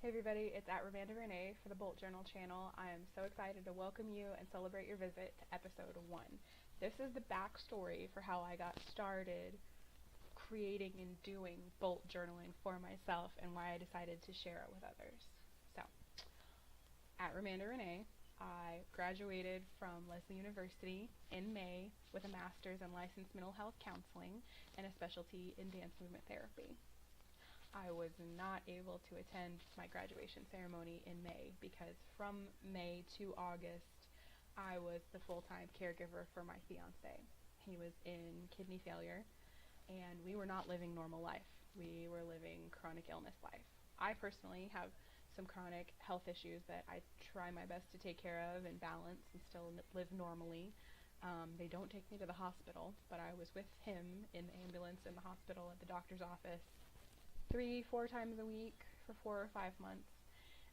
Hey everybody, it's at Ramanda Renee for the Bolt Journal channel. I am so excited to welcome you and celebrate your visit to episode 1. This is the backstory for how I got started creating and doing Bolt journaling for myself and why I decided to share it with others. So, at Ramanda Renee, I graduated from Lesley University in May with a master's in licensed mental health counseling and a specialty in dance movement therapy. I was not able to attend my graduation ceremony in May because from May to August, I was the full-time caregiver for my fiance. He was in kidney failure, and we were not living normal life. We were living chronic illness life. I personally have some chronic health issues that I try my best to take care of and balance and still live normally. They don't take me to the hospital, but I was with him in the ambulance in the hospital at the doctor's office 3-4 times a week for 4 or 5 months,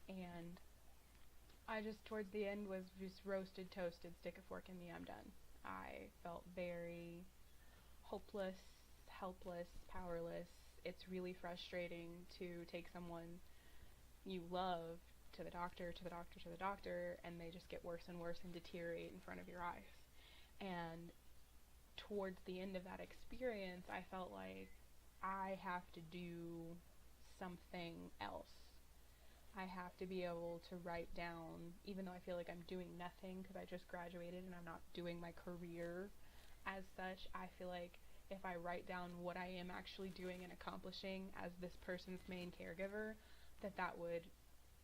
and I just towards the end was just roasted, toasted, stick a fork in me, I'm done. I felt very hopeless, helpless, powerless. It's really frustrating to take someone you love to the doctor, to the doctor, to the doctor, and they just get worse and worse and deteriorate in front of your eyes. And towards the end of that experience, I felt like I have to do something else. I have to be able to write down, even though I feel like I'm doing nothing because I just graduated and I'm not doing my career as such. I feel like if I write down what I am actually doing and accomplishing as this person's main caregiver, that would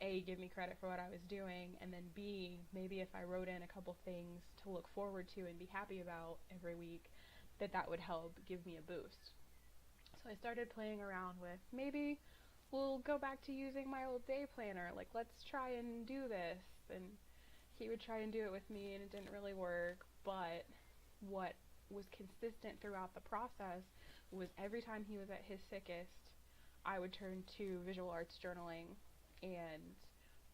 A, give me credit for what I was doing, and then B, maybe if I wrote in a couple things to look forward to and be happy about every week, that would help give me a boost. So I started playing around with, maybe we'll go back to using my old day planner, like let's try and do this. And he would try and do it with me and it didn't really work, but what was consistent throughout the process was every time he was at his sickest, I would turn to visual arts journaling and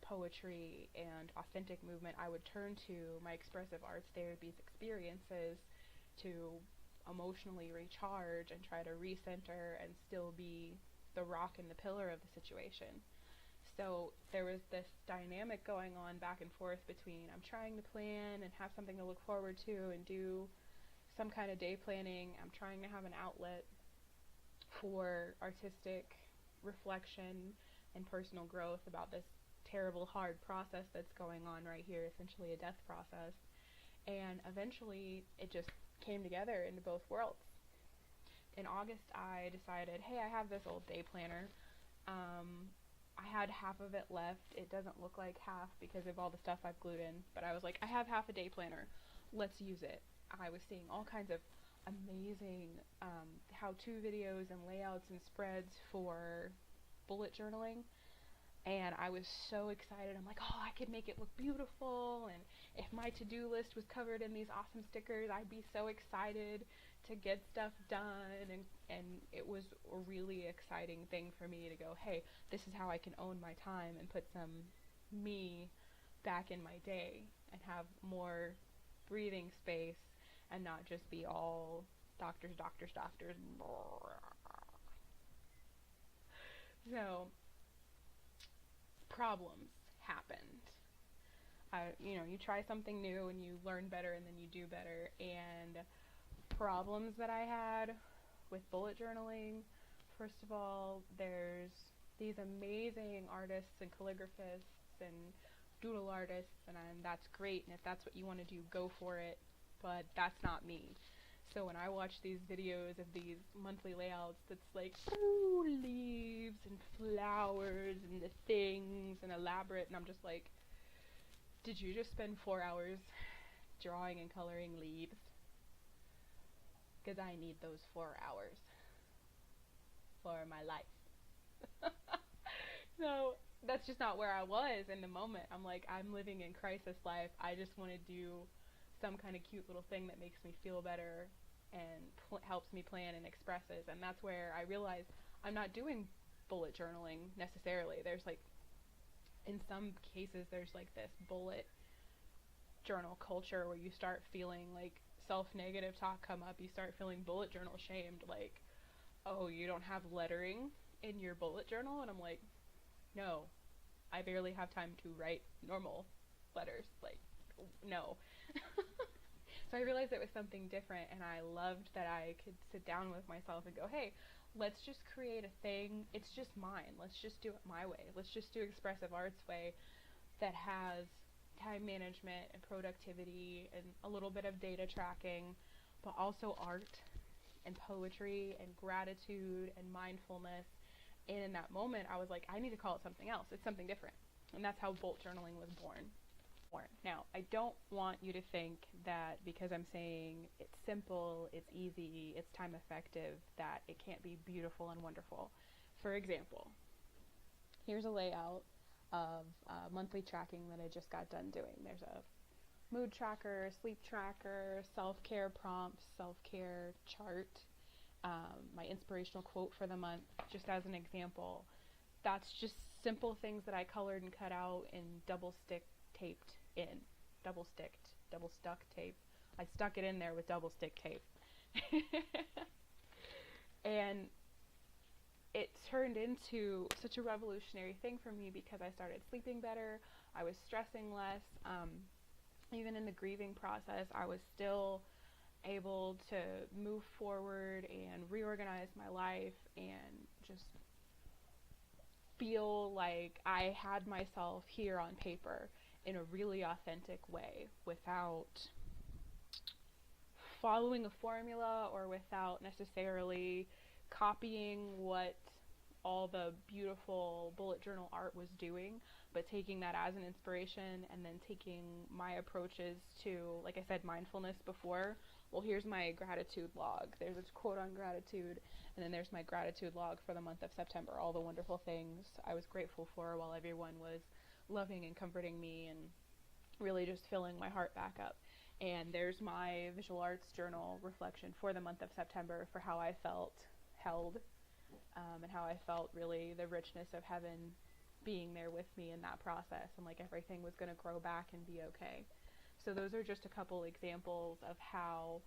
poetry and authentic movement. I would turn to my expressive arts therapies experiences to emotionally recharge and try to recenter and still be the rock and the pillar of the situation. So there was this dynamic going on back and forth between I'm trying to plan and have something to look forward to and do some kind of day planning. I'm trying to have an outlet for artistic reflection and personal growth about this terrible, hard process that's going on right here, essentially a death process. And eventually it just came together into both worlds. In August, I decided, hey, I have this old day planner. I had half of it left. It doesn't look like half because of all the stuff I've glued in, but I was like, I have half a day planner. Let's use it. I was seeing all kinds of amazing how-to videos and layouts and spreads for bullet journaling. And I was so excited. I'm like, oh, I could make it look beautiful. And if my to-do list was covered in these awesome stickers, I'd be so excited to get stuff done. And it was a really exciting thing for me to go, hey, this is how I can own my time and put some me back in my day and have more breathing space and not just be all doctors, doctors, doctors. So problems happened. You try something new and you learn better and then you do better. And problems that I had with bullet journaling, first of all, there's these amazing artists and calligraphists and doodle artists, and that's great. And if that's what you want to do, go for it. But that's not me. So when I watch these videos of these monthly layouts that's like leaves and flowers and the things and elaborate, and I'm just like, did you just spend 4 hours drawing and coloring leaves? Because I need those 4 hours for my life. So that's just not where I was in the moment. I'm like, I'm living in crisis life. I just want to do some kind of cute little thing that makes me feel better and helps me plan and expresses. And that's where I realized I'm not doing bullet journaling necessarily. There's like, in some cases, there's like this bullet journal culture where you start feeling like self-negative talk come up. You start feeling bullet journal shamed, like, oh, you don't have lettering in your bullet journal? And I'm like, no, I barely have time to write normal letters. Like, no. So I realized it was something different, and I loved that I could sit down with myself and go, hey, let's just create a thing. It's just mine. Let's just do it my way. Let's just do Expressive Arts way that has time management and productivity and a little bit of data tracking, but also art and poetry and gratitude and mindfulness. And in that moment, I was like, I need to call it something else. It's something different. And that's how Bolt Journaling was born. Now, I don't want you to think that because I'm saying it's simple, it's easy, it's time effective, that it can't be beautiful and wonderful. For example, here's a layout of monthly tracking that I just got done doing. There's a mood tracker, sleep tracker, self-care prompts, self-care chart, my inspirational quote for the month, just as an example. That's just simple things that I colored and cut out and double stuck tape. I stuck it in there with double stick tape. And it turned into such a revolutionary thing for me because I started sleeping better, I was stressing less, even in the grieving process, I was still able to move forward and reorganize my life and just feel like I had myself here on paper in a really authentic way without following a formula or without necessarily copying what all the beautiful bullet journal art was doing, but taking that as an inspiration and then taking my approaches to, like I said, mindfulness before. Well, here's my gratitude log. There's this quote on gratitude, and then there's my gratitude log for the month of September, all the wonderful things I was grateful for while everyone was loving and comforting me and really just filling my heart back up. And there's my visual arts journal reflection for the month of September for how I felt held, and how I felt really the richness of heaven being there with me in that process, and like everything was going to grow back and be okay. So those are just a couple examples of how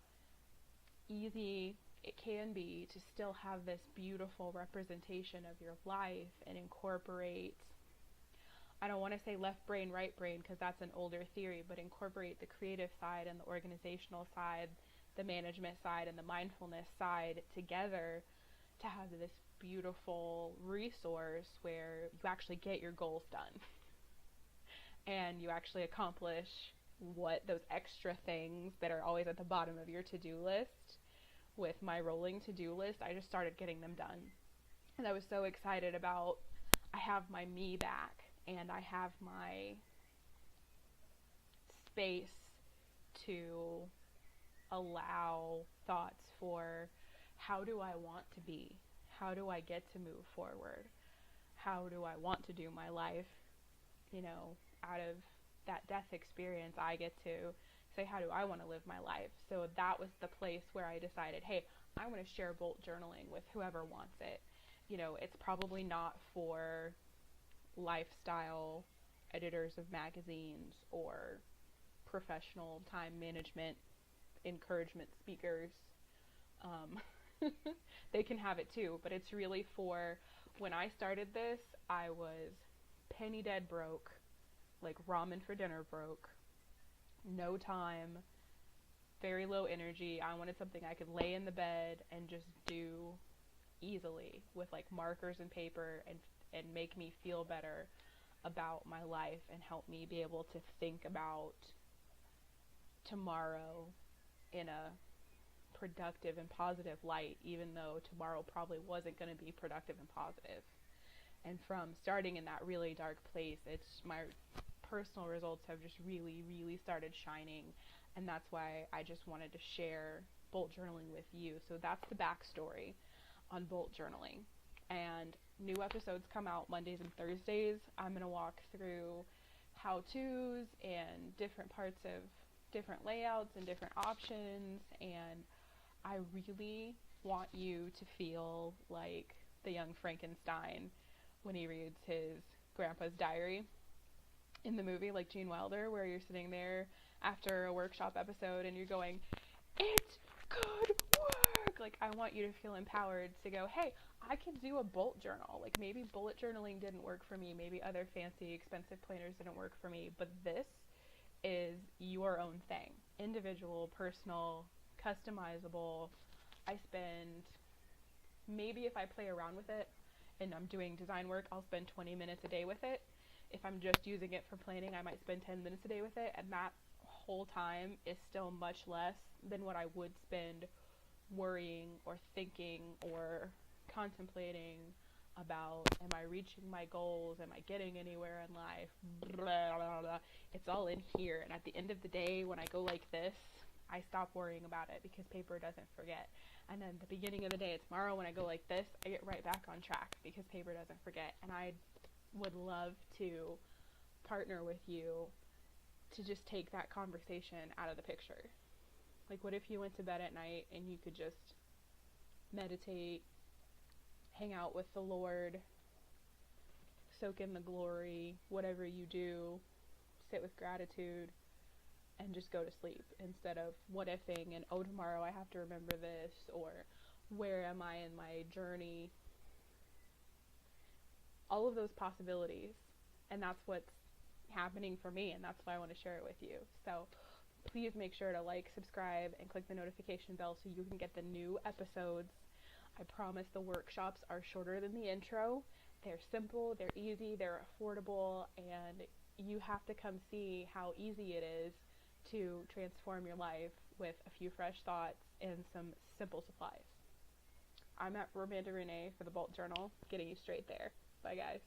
easy it can be to still have this beautiful representation of your life and incorporate, I don't want to say left brain, right brain, because that's an older theory, but incorporate the creative side and the organizational side, the management side and the mindfulness side together to have this beautiful resource where you actually get your goals done and you actually accomplish what those extra things that are always at the bottom of your to-do list. With my rolling to-do list, I just started getting them done, and I was so excited about, I have my me back and I have my space to allow thoughts for how do I want to be? How do I get to move forward? How do I want to do my life? You know, out of that death experience, I get to say, how do I want to live my life? So that was the place where I decided, hey, I want to share Bolt journaling with whoever wants it. You know, it's probably not for lifestyle editors of magazines or professional time management encouragement speakers. They can have it too, but it's really for, when I started this, I was penny dead broke, like ramen for dinner broke, no time, very low energy. I wanted something I could lay in the bed and just do easily with like markers and paper and make me feel better about my life and help me be able to think about tomorrow in a productive and positive light, even though tomorrow probably wasn't going to be productive and positive. And from starting in that really dark place, it's my personal results have just really, really started shining, and that's why I just wanted to share Bolt journaling with you. So that's the backstory on Bolt journaling. And new episodes come out Mondays and Thursdays. I'm going to walk through how-tos and different parts of different layouts and different options, and I really want you to feel like the young Frankenstein when he reads his grandpa's diary in the movie, like Gene Wilder, where you're sitting there after a workshop episode and you're going, it good work. Like, I want you to feel empowered to go, hey, I can do a bullet journal. Like, maybe bullet journaling didn't work for me. Maybe other fancy, expensive planners didn't work for me. But this is your own thing. Individual, personal, customizable. I spend, maybe if I play around with it and I'm doing design work, I'll spend 20 minutes a day with it. If I'm just using it for planning, I might spend 10 minutes a day with it. And that whole time is still much less than what I would spend worrying or thinking or contemplating about, am I reaching my goals, am I getting anywhere in life, blah, blah, blah. It's all in here. And at the end of the day, when I go like this, I stop worrying about it because paper doesn't forget. And then the beginning of the day, tomorrow, when I go like this, I get right back on track because paper doesn't forget. And I would love to partner with you to just take that conversation out of the picture. Like, what if you went to bed at night and you could just meditate, hang out with the Lord, soak in the glory, whatever you do, sit with gratitude, and just go to sleep instead of what ifing and, oh, tomorrow I have to remember this, or where am I in my journey? All of those possibilities. And that's what's happening for me, and that's why I want to share it with you. So please make sure to like, subscribe, and click the notification bell so you can get the new episodes. I promise the workshops are shorter than the intro. They're simple, they're easy, they're affordable, and you have to come see how easy it is to transform your life with a few fresh thoughts and some simple supplies. I'm at Romanda Renee for the Bullet Journal, getting you straight there. Bye, guys.